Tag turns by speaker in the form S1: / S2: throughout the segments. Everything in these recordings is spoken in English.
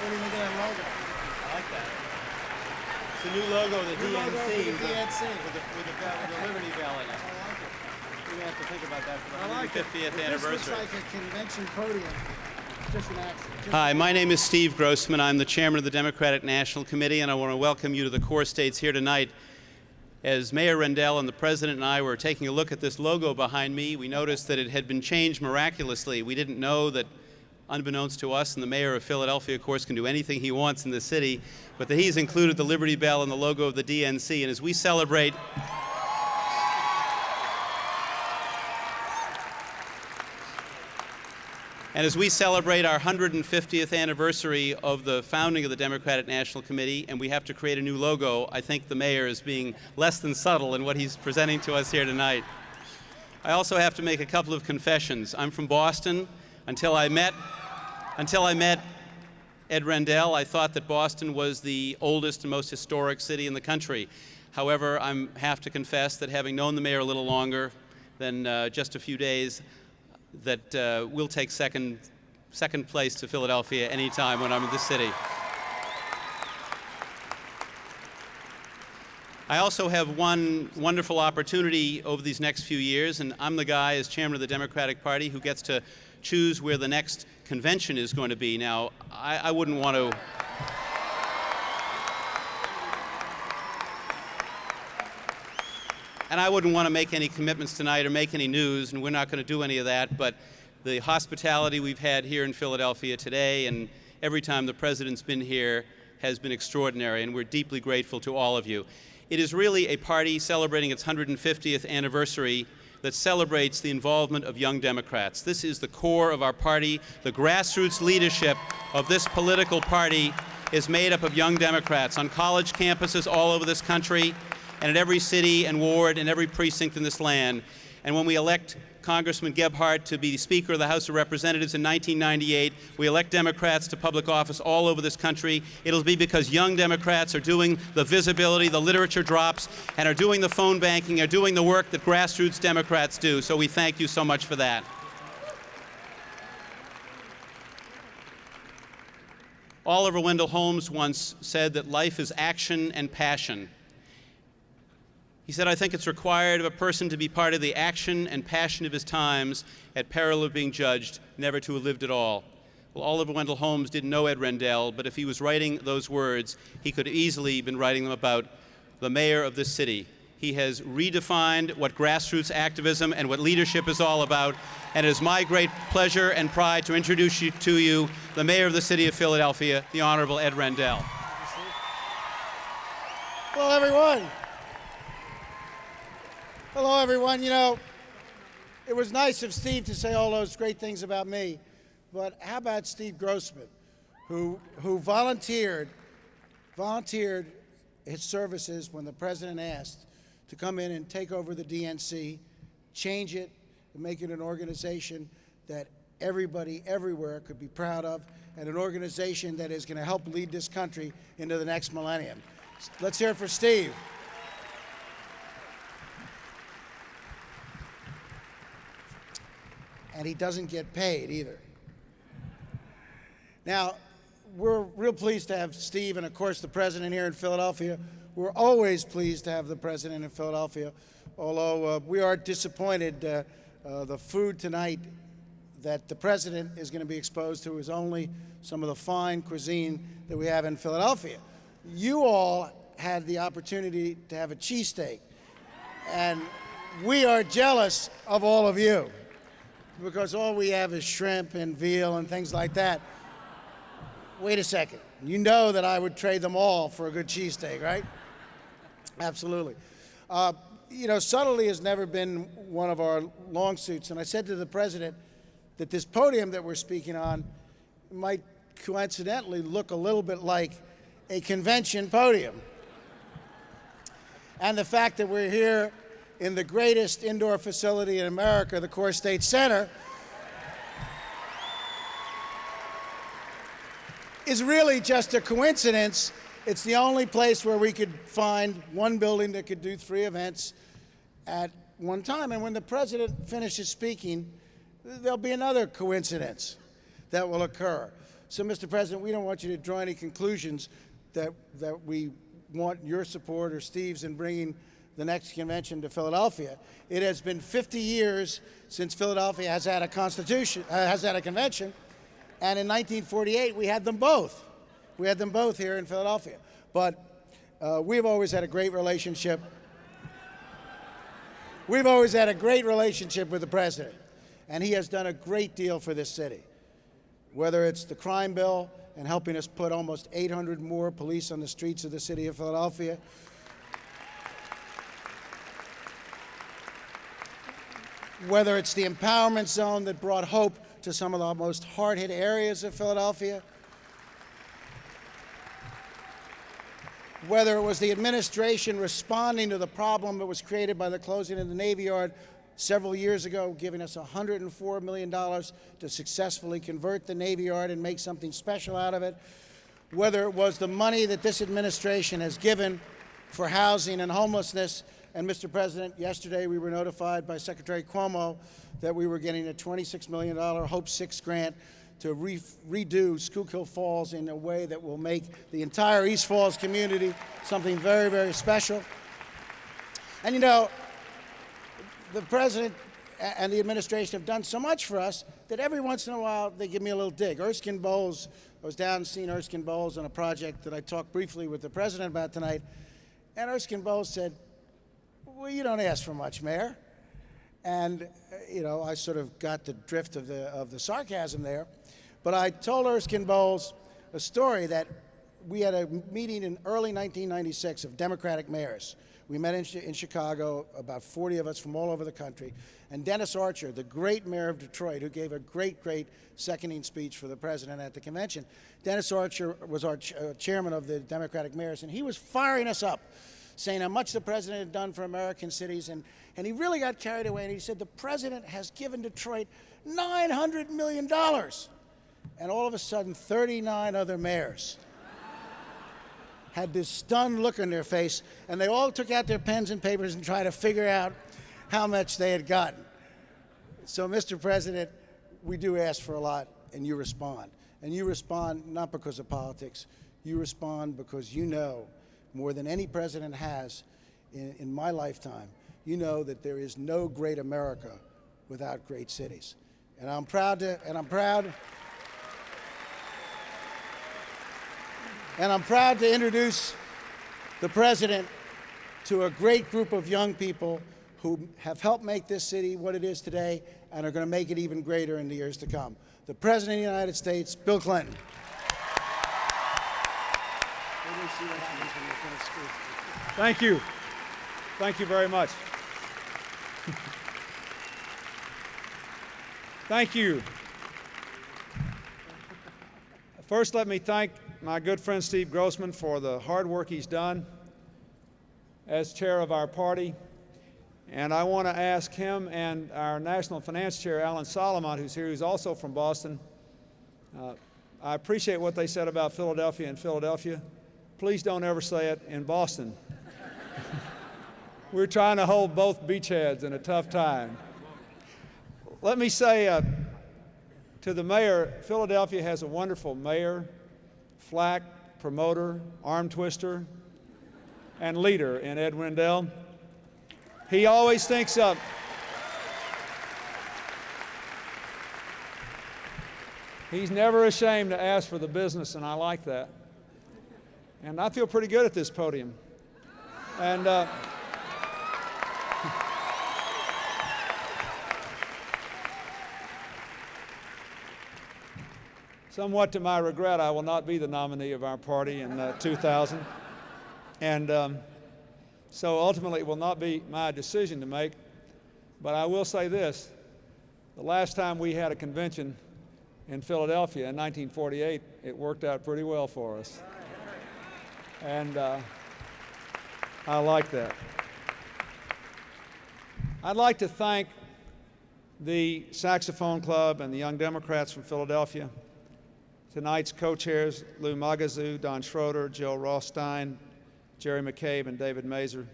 S1: What do you think of that logo?
S2: I like that. It's the new logo of the DNC. With the Liberty Bell in it.
S1: I like it.
S2: We're going to have to think about that for the
S1: I like it.
S2: 150th
S1: This
S2: anniversary.
S1: looks like a convention podium. Just an accident.
S2: Hi, my name is Steve Grossman. I'm the chairman of the Democratic National Committee, and I want to welcome you to the core states here tonight. As Mayor Rendell and the President and I were taking a look at this logo behind me, we noticed that it had been changed miraculously. We didn't know that, unbeknownst to us, and the mayor of Philadelphia, of course, can do anything he wants in the city, but that he's included the Liberty Bell in the logo of the DNC. And as we celebrate our 150th anniversary of the founding of the Democratic National Committee, and we have to create a new logo, I think the mayor is being less than subtle in what he's presenting to us here tonight. I also have to make a couple of confessions. I'm from Boston. Until I met Ed Rendell, I thought that Boston was the oldest and most historic city in the country. However, I have to confess that having known the mayor a little longer than just a few days, that we'll take second place to Philadelphia anytime when I'm in this city. I also have one wonderful opportunity over these next few years, and I'm the guy, as chairman of the Democratic Party, who gets to choose where the next convention is going to be. Now, I wouldn't want to... And I wouldn't want to make any commitments tonight or make any news, and we're not going to do any of that, but the hospitality we've had here in Philadelphia today and every time the President's been here has been extraordinary, and we're deeply grateful to all of you. It is really a party celebrating its 150th anniversary that celebrates the involvement of young Democrats. This is the core of our party. The grassroots leadership of this political party is made up of young Democrats on college campuses all over this country and in every city and ward and every precinct in this land. And when we elect Congressman Gebhardt to be Speaker of the House of Representatives in 1998, we elect Democrats to public office all over this country. It'll be because young Democrats are doing the visibility, the literature drops, and are doing the phone banking, are doing the work that grassroots Democrats do. So we thank you so much for that. Oliver Wendell Holmes once said that life is action and passion. He said, I think it's required of a person to be part of the action and passion of his times at peril of being judged, never to have lived at all. Well, Oliver Wendell Holmes didn't know Ed Rendell, but if he was writing those words, he could have easily been writing them about the mayor of this city. He has redefined what grassroots activism and what leadership is all about, and it is my great pleasure and pride to introduce you to you, the mayor of the city of Philadelphia, the Honorable Ed Rendell.
S1: Hello, everyone. Hello, everyone. You know, it was nice of Steve to say all those great things about me, but how about Steve Grossman, who volunteered his services when the president asked to come in and take over the DNC, change it, and make it an organization that everybody everywhere could be proud of, and an organization that is going to help lead this country into the next millennium. Let's hear it for Steve. And he doesn't get paid either. Now, we're real pleased to have Steve and, of course, the president here in Philadelphia. We're always pleased to have the president in Philadelphia, although we are disappointed the food tonight that the president is going to be exposed to is only some of the fine cuisine that we have in Philadelphia. You all had the opportunity to have a cheesesteak, and we are jealous of all of you, because all we have is shrimp and veal and things like that. Wait a second. You know that I would trade them all for a good cheesesteak, right? Absolutely. You know, subtlety has never been one of our long suits, and I said to the president that this podium that we're speaking on might coincidentally look a little bit like a convention podium. And the fact that we're here in the greatest indoor facility in America, the Core State Center, is really just a coincidence. It's the only place where we could find one building that could do 3 events at one time. And when the president finishes speaking, there'll be another coincidence that will occur. So, Mr. President, we don't want you to draw any conclusions that we want your support or Steve's in bringing the next convention to Philadelphia. It has been 50 years since Philadelphia has had a convention, and in 1948 we had them both. We had them both here in Philadelphia. But we've always had a great relationship. We've always had a great relationship with the president, and he has done a great deal for this city. Whether it's the crime bill and helping us put almost 800 more police on the streets of the city of Philadelphia, whether it's the empowerment zone that brought hope to some of the most hard-hit areas of Philadelphia, whether it was the administration responding to the problem that was created by the closing of the Navy Yard several years ago, giving us $104 million to successfully convert the Navy Yard and make something special out of it, whether it was the money that this administration has given for housing and homelessness. And Mr. President, yesterday we were notified by Secretary Cuomo that we were getting a $26 million Hope 6 grant to redo Schuylkill Falls in a way that will make the entire East Falls community something very, very special. And you know, the President and the administration have done so much for us that every once in a while they give me a little dig. Erskine Bowles, I was down seeing Erskine Bowles on a project that I talked briefly with the President about tonight, and Erskine Bowles said, "Well, you don't ask for much, Mayor." And you know, I sort of got the drift of the sarcasm there. But I told Erskine Bowles a story that we had a meeting in early 1996 of Democratic mayors. We met in Chicago, about 40 of us from all over the country. And Dennis Archer, the great mayor of Detroit, who gave a great, great seconding speech for the president at the convention. Dennis Archer was our chairman of the Democratic mayors, and he was firing us up, saying how much the president had done for American cities. And he really got carried away, and he said, the president has given Detroit $900 million. And all of a sudden, 39 other mayors had this stunned look on their face, and they all took out their pens and papers and tried to figure out how much they had gotten. So, Mr. President, we do ask for a lot, and you respond. And you respond not because of politics. You respond because you know, more than any president has in my lifetime, you know that there is no great America without great cities. And I'm proud to introduce the president to a great group of young people who have helped make this city what it is today and are going to make it even greater in the years to come. The President of the United States, Bill Clinton.
S3: Thank you. Thank you very much. Thank you. First, let me thank my good friend Steve Grossman for the hard work he's done as chair of our party. And I want to ask him and our National Finance Chair, Alan Solomon, who's here, who's also from Boston. I appreciate what they said about Philadelphia and Philadelphia. Please don't ever say it in Boston. We're trying to hold both beachheads in a tough time. Let me say to the mayor, Philadelphia has a wonderful mayor, flack, promoter, arm twister, and leader in Ed Rendell. He always thinks of he's never ashamed to ask for the business, and I like that. And I feel pretty good at this podium. And somewhat to my regret, I will not be the nominee of our party in 2000. And so ultimately it will not be my decision to make. But I will say this. The last time we had a convention in Philadelphia in 1948, it worked out pretty well for us. And I like that. I'd like to thank the Saxophone Club and the Young Democrats from Philadelphia. Tonight's co-chairs, Lou Magazu, Don Schroeder, Jill Rothstein, Jerry McCabe, and David Mazer,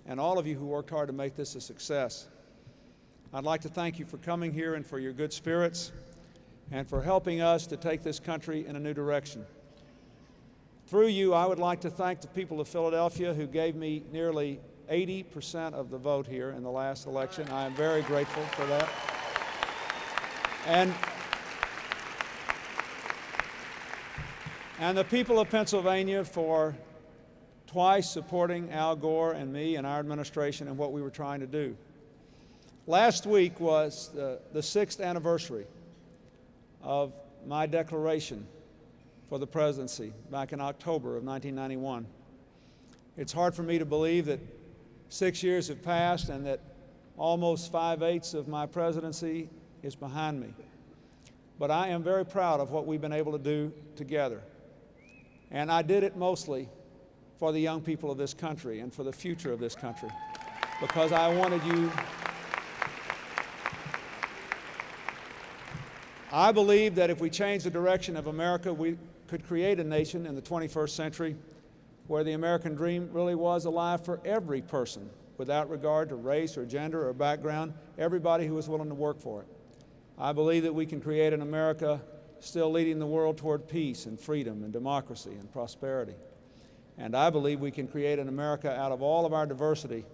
S3: and all of you who worked hard to make this a success. I'd like to thank you for coming here and for your good spirits. and for helping us to take this country in a new direction. Through you, I would like to thank the people of Philadelphia who gave me nearly 80% of the vote here in the last election. I am very grateful for that. And the people of Pennsylvania for twice supporting Al Gore and me and our administration and what we were trying to do. Last week was the 6th anniversary of my declaration for the presidency back in October of 1991. It's hard for me to believe that 6 years have passed and that almost 5/8 of my presidency is behind me. But I am very proud of what we've been able to do together. And I did it mostly for the young people of this country and for the future of this country, because I wanted you. I believe that if we change the direction of America, we could create a nation in the 21st century where the American dream really was alive for every person, without regard to race or gender or background, everybody who was willing to work for it. I believe that we can create an America still leading the world toward peace and freedom and democracy and prosperity. And I believe we can create an America out of all of our diversity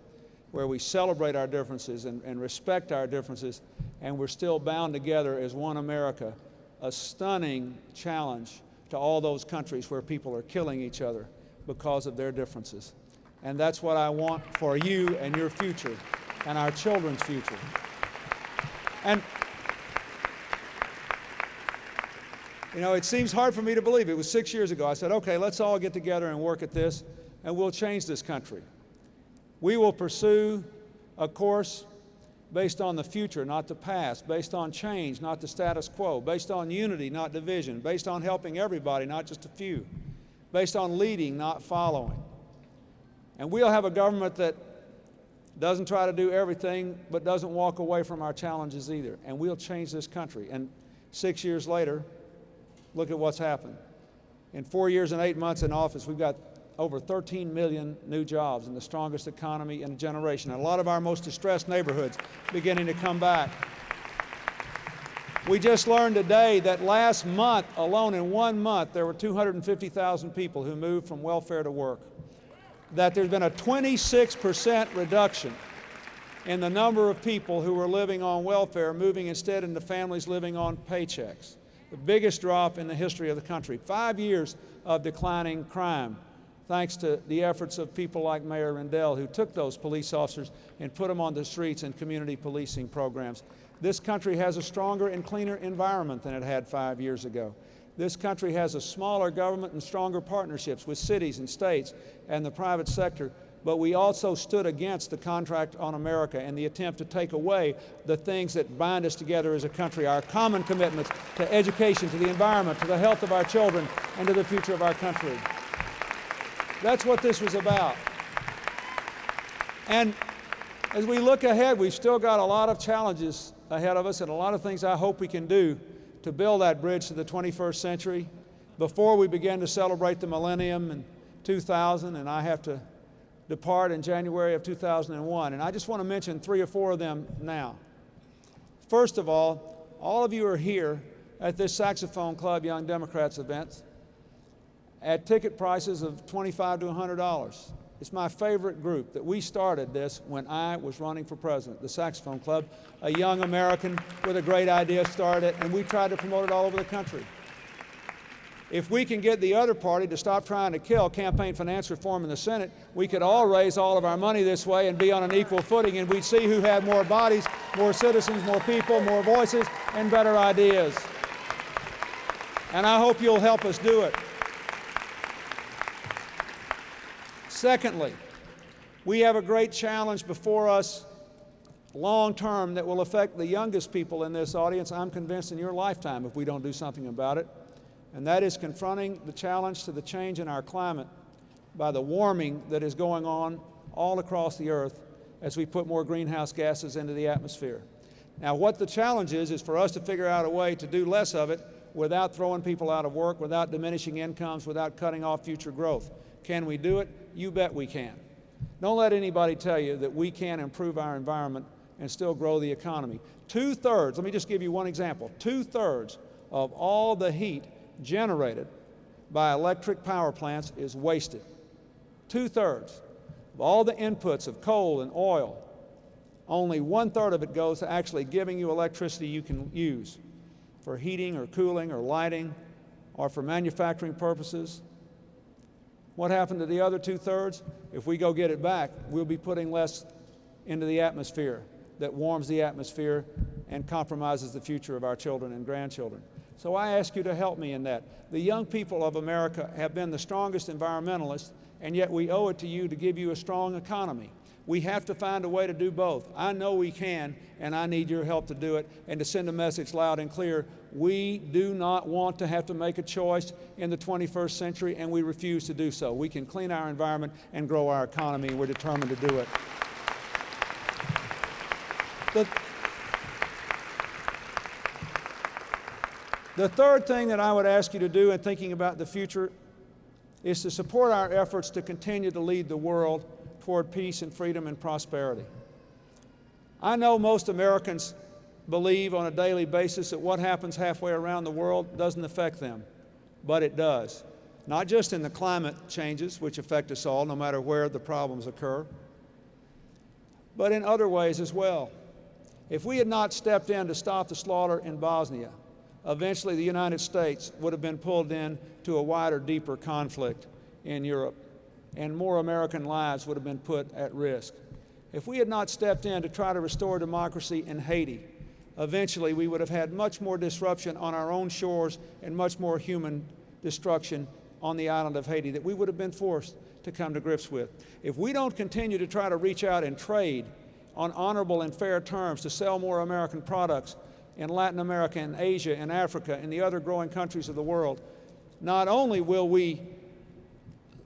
S3: where we celebrate our differences and respect our differences, and we're still bound together as one America, a stunning challenge to all those countries where people are killing each other because of their differences. And that's what I want for you and your future and our children's future. And you know, it seems hard for me to believe. It was 6 years ago. I said, okay, let's all get together and work at this, and we'll change this country. We will pursue a course based on the future, not the past, based on change, not the status quo, based on unity, not division, based on helping everybody, not just a few, based on leading, not following. And we'll have a government that doesn't try to do everything, but doesn't walk away from our challenges either. And we'll change this country. And 6 years later, look at what's happened. In 4 years and 8 months in office, we've got over 13 million new jobs and the strongest economy in a generation. And a lot of our most distressed neighborhoods beginning to come back. We just learned today that last month, alone in 1 month, there were 250,000 people who moved from welfare to work. That there's been a 26% reduction in the number of people who were living on welfare, moving instead into families living on paychecks. The biggest drop in the history of the country. 5 years of declining crime, thanks to the efforts of people like Mayor Rendell, who took those police officers and put them on the streets in community policing programs. This country has a stronger and cleaner environment than it had 5 years ago. This country has a smaller government and stronger partnerships with cities and states and the private sector. But we also stood against the contract on America and the attempt to take away the things that bind us together as a country, our common commitments to education, to the environment, to the health of our children, and to the future of our country. That's what this was about. And as we look ahead, we've still got a lot of challenges ahead of us and a lot of things I hope we can do to build that bridge to the 21st century before we begin to celebrate the millennium in 2000, and I have to depart in January of 2001. And I just want to mention 3 or 4 of them now. First of all of you are here at this Saxophone Club Young Democrats event at ticket prices of $25 to $100. It's my favorite group that we started this when I was running for president, the Saxophone Club, a young American with a great idea started it, and we tried to promote it all over the country. If we can get the other party to stop trying to kill campaign finance reform in the Senate, we could all raise all of our money this way and be on an equal footing, and we'd see who had more bodies, more citizens, more people, more voices, and better ideas. And I hope you'll help us do it. Secondly, we have a great challenge before us long term that will affect the youngest people in this audience, I'm convinced, in your lifetime if we don't do something about it. And that is confronting the challenge to the change in our climate by the warming that is going on all across the earth as we put more greenhouse gases into the atmosphere. Now, what the challenge is for us to figure out a way to do less of it without throwing people out of work, without diminishing incomes, without cutting off future growth. Can we do it? You bet we can. Don't let anybody tell you that we can't improve our environment and still grow the economy. 2/3, let me just give you one example, 2/3 of all the heat generated by electric power plants is wasted. 2/3 of all the inputs of coal and oil, only 1/3 of it goes to actually giving you electricity you can use for heating or cooling or lighting or for manufacturing purposes. What happened to the other 2/3? If we go get it back, we'll be putting less into the atmosphere that warms the atmosphere and compromises the future of our children and grandchildren. So I ask you to help me in that. The young people of America have been the strongest environmentalists, and yet we owe it to you to give you a strong economy. We have to find a way to do both. I know we can, and I need your help to do it and to send a message loud and clear. We do not want to have to make a choice in the 21st century, and we refuse to do so. We can clean our environment and grow our economy, and we're determined to do it. The third thing that I would ask you to do in thinking about the future is to support our efforts to continue to lead the world toward peace and freedom and prosperity. I know most Americans believe on a daily basis that what happens halfway around the world doesn't affect them, but it does. Not just in the climate changes, which affect us all, no matter where the problems occur, but in other ways as well. If we had not stepped in to stop the slaughter in Bosnia, eventually the United States would have been pulled into a wider, deeper conflict in Europe, and more American lives would have been put at risk. If we had not stepped in to try to restore democracy in Haiti, eventually we would have had much more disruption on our own shores and much more human destruction on the island of Haiti that we would have been forced to come to grips with. If we don't continue to try to reach out and trade on honorable and fair terms to sell more American products in Latin America and Asia and Africa and the other growing countries of the world, not only will we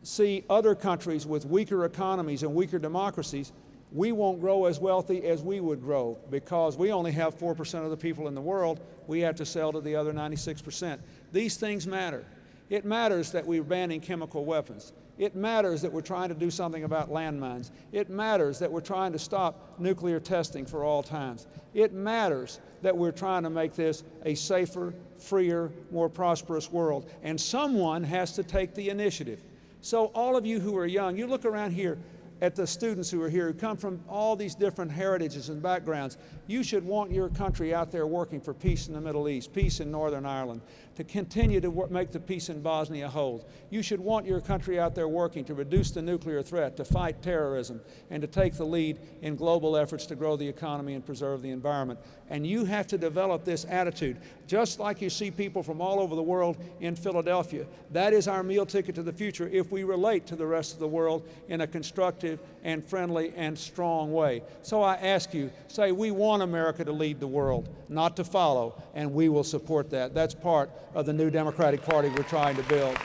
S3: see other countries with weaker economies and weaker democracies, we won't grow as wealthy as we would grow because we only have 4% of the people in the world. We have to sell to the other 96%. These things matter. It matters that we're banning chemical weapons. It matters that we're trying to do something about landmines. It matters that we're trying to stop nuclear testing for all times. It matters that we're trying to make this a safer, freer, more prosperous world. And someone has to take the initiative. So all of you who are young, you look around here at the students who are here, who come from all these different heritages and backgrounds. You should want your country out there working for peace in the Middle East, peace in Northern Ireland, to continue to make the peace in Bosnia hold. You should want your country out there working to reduce the nuclear threat, to fight terrorism, and to take the lead in global efforts to grow the economy and preserve the environment. And you have to develop this attitude, just like you see people from all over the world in Philadelphia. That is our meal ticket to the future if we relate to the rest of the world in a constructive and friendly and strong way. So I ask you, say, we want America to lead the world, not to follow, and we will support that. That's part of the new Democratic Party we're trying to build.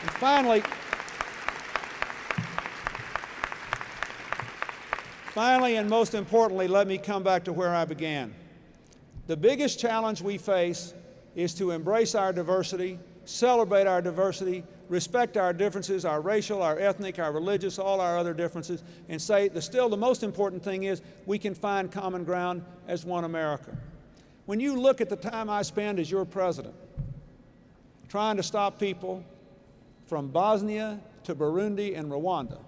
S3: And finally, and most importantly, let me come back to where I began. The biggest challenge we face is to embrace our diversity, celebrate our diversity, respect our differences, our racial, our ethnic, our religious, all our other differences, and say still the most important thing is we can find common ground as one America. When you look at the time I spend as your president, trying to stop people from Bosnia to Burundi and Rwanda,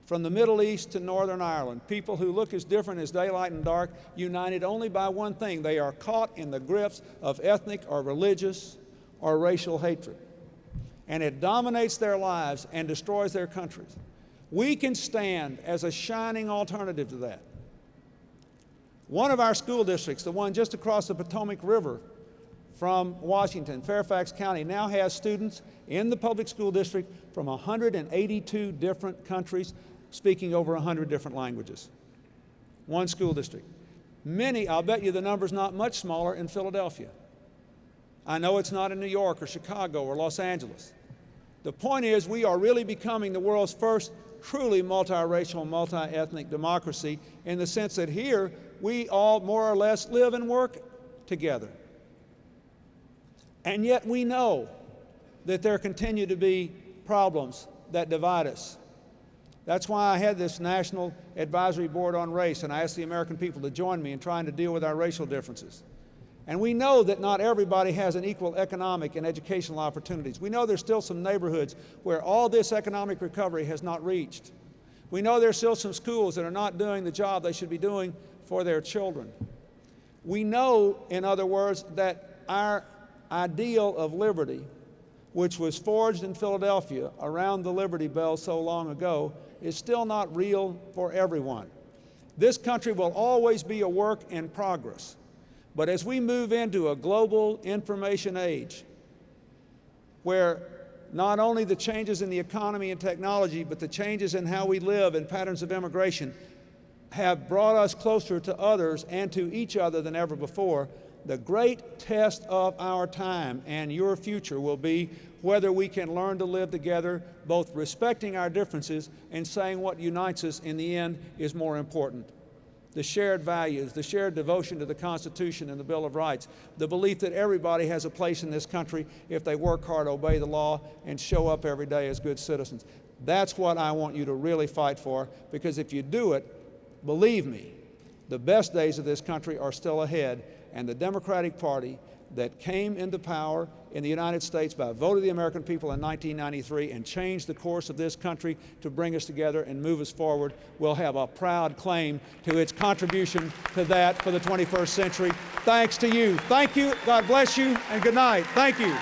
S3: from the Middle East to Northern Ireland, people who look as different as daylight and dark, united only by one thing: they are caught in the grips of ethnic or religious or racial hatred. And it dominates their lives and destroys their countries. We can stand as a shining alternative to that. One of our school districts, the one just across the Potomac River from Washington, Fairfax County, now has students in the public school district from 182 different countries speaking over 100 different languages. One school district. Many, I'll bet you the number's not much smaller in Philadelphia. I know it's not in New York or Chicago or Los Angeles. The point is, we are really becoming the world's first truly multiracial, multi-ethnic democracy in the sense that here we all more or less live and work together. And yet we know that there continue to be problems that divide us. That's why I had this National Advisory Board on Race, and I asked the American people to join me in trying to deal with our racial differences. And we know that not everybody has an equal economic and educational opportunities. We know there's still some neighborhoods where all this economic recovery has not reached. We know there's still some schools that are not doing the job they should be doing for their children. We know, in other words, that our ideal of liberty, which was forged in Philadelphia around the Liberty Bell so long ago, is still not real for everyone. This country will always be a work in progress. But as we move into a global information age, where not only the changes in the economy and technology, but the changes in how we live and patterns of immigration have brought us closer to others and to each other than ever before, the great test of our time and your future will be whether we can learn to live together, both respecting our differences and saying what unites us in the end is more important. The shared values, the shared devotion to the Constitution and the Bill of Rights, the belief that everybody has a place in this country if they work hard, obey the law, and show up every day as good citizens. That's what I want you to really fight for, because if you do it, believe me, the best days of this country are still ahead, and the Democratic Party that came into power in the United States by a vote of the American people in 1993 and changed the course of this country to bring us together and move us forward will have a proud claim to its contribution to that for the 21st century. Thanks to you. Thank you. God bless you, and good night. Thank you.